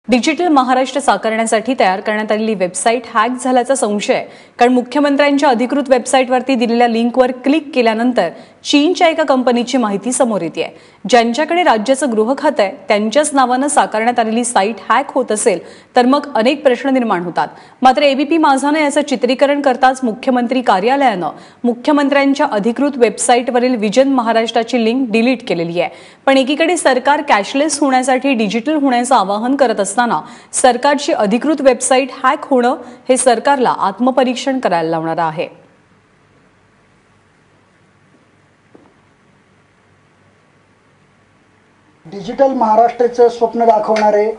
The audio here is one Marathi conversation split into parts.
डिजिटल महाराष्ट्र साकारण्यासाठी तयार करण्यात आलेली वेबसाईट हॅक झाल्याचा संशय आहे। कारण मुख्यमंत्र्यांच्या अधिकृत वेबसाईटवरती दिलेल्या लिंकवर क्लिक केल्यानंतर चीनच्या एका कंपनीची माहिती समोर येते आहे। ज्यांच्याकडे राज्याचं गृह खातं आहे त्यांच्याच नावानं साकारण्यात आलेली साईट हॅक होत असेल तर मग अनेक प्रश्न निर्माण होतात। मात्र एबीपी माझानं याचं चित्रीकरण करताच मुख्यमंत्री कार्यालयानं मुख्यमंत्र्यांच्या अधिकृत वेबसाईटवरील विजन महाराष्ट्राची लिंक डिलीट केलेली आहे। पण एकीकडे सरकार कॅशलेस होण्यासाठी डिजिटल होण्याचं आवाहन करत असताना सरकारची अधिकृत वेबसाईट हॅक होणं हे सरकारला आत्मपरीक्षण करायला लावणार आहे। डिजिटल महाराष्ट्राचं स्वप्न दाखवणारे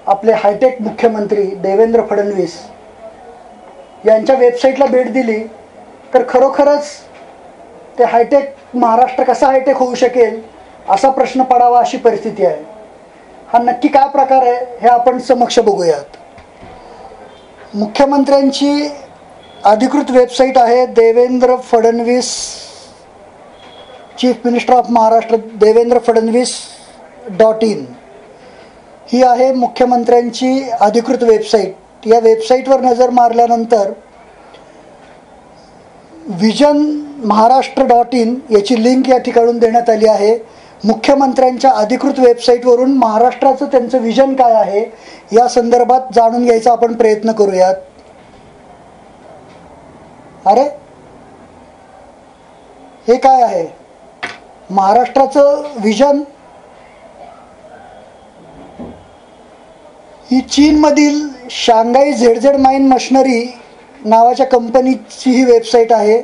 आपले हायटेक मुख्यमंत्री देवेंद्र फडणवीस यांच्या वेबसाईटला भेट दिली तर खरोखरच ते हायटेक महाराष्ट्र कसा हायटेक होऊ शकेल असा प्रश्न पडावा अशी परिस्थिती आहे। हा नक्की काय प्रकार आहे हे आपण समक्ष बघूयात। मुख्यमंत्र्यांची अधिकृत वेबसाईट आहे Devendra Fadnavis chief minister of Maharashtra Devendra फडणवीस.in ही आहे मुख्यमंत्र्यांची अधिकृत वेबसाईट। या वेबसाईटवर नजर मारल्यानंतर विजन महाराष्ट्र.in याची लिंक या ठिकाणून देण्यात आली आहे। मुख्यमंत्र्यांच्या अधिकृत वेबसाईटवरून महाराष्ट्राचं त्यांचं विजन काय आहे या संदर्भात जाणून घ्यायचा आपण प्रयत्न करूयात। अरे हे काय आहे? महाराष्ट्राचं विजन ही चीनमधील शांघाई झेड माइन मशिनरी नावाच्या कंपनीची ही वेबसाईट आहे।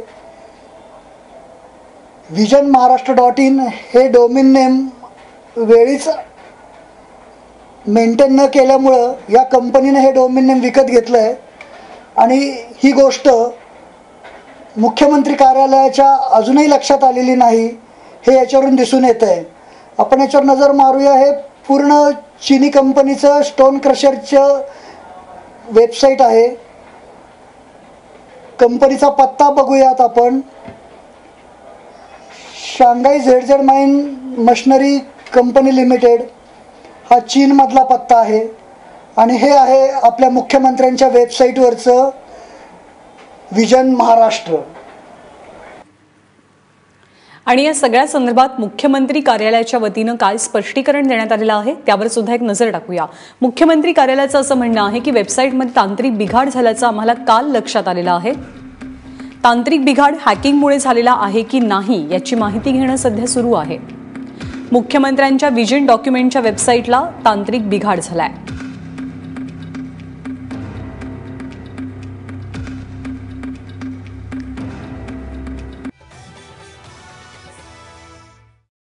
विजन महाराष्ट्र.in हे डोमेन नेम वेळीच मेंटेन न केल्यामुळं या कंपनीने हे डोमेन नेम विकत घेतलं आहे आणि ही गोष्ट मुख्यमंत्री कार्यालयाच्या अजूनही लक्षात आलेली नाही हे याच्यावरून दिसून येत आहे। आपण याच्यावर नजर मारूया। हे पूर्ण चीनी कंपनीचं स्टोन क्रशरचं वेबसाईट आहे। कंपनीचा पत्ता बघूयात आपण। Shanghai Z mine machinery company limited हा चीनमधला पत्ता आहे आणि हे आहे आपल्या मुख्यमंत्र्यांच्या वेबसाईटवरचं विजन महाराष्ट्र। आणि या सगळ्या संदर्भात मुख्यमंत्री कार्यालयाच्या वतीनं काय स्पष्टीकरण देण्यात आलेलं आहे त्यावर सुद्धा एक नजर टाकूया। मुख्यमंत्री कार्यालयाचं असं म्हणणं आहे की वेबसाईटमध्ये तांत्रिक बिघाड झाल्याचं आम्हाला काल लक्षात आलेलं आहे। तांत्रिक बिघाड हॅकिंगमुळे झालेला आहे की नाही याची माहिती घेणं सध्या सुरू आहे। मुख्यमंत्र्यांच्या विजन डॉक्युमेंटच्या वेबसाईटला तांत्रिक बिघाड झालाय।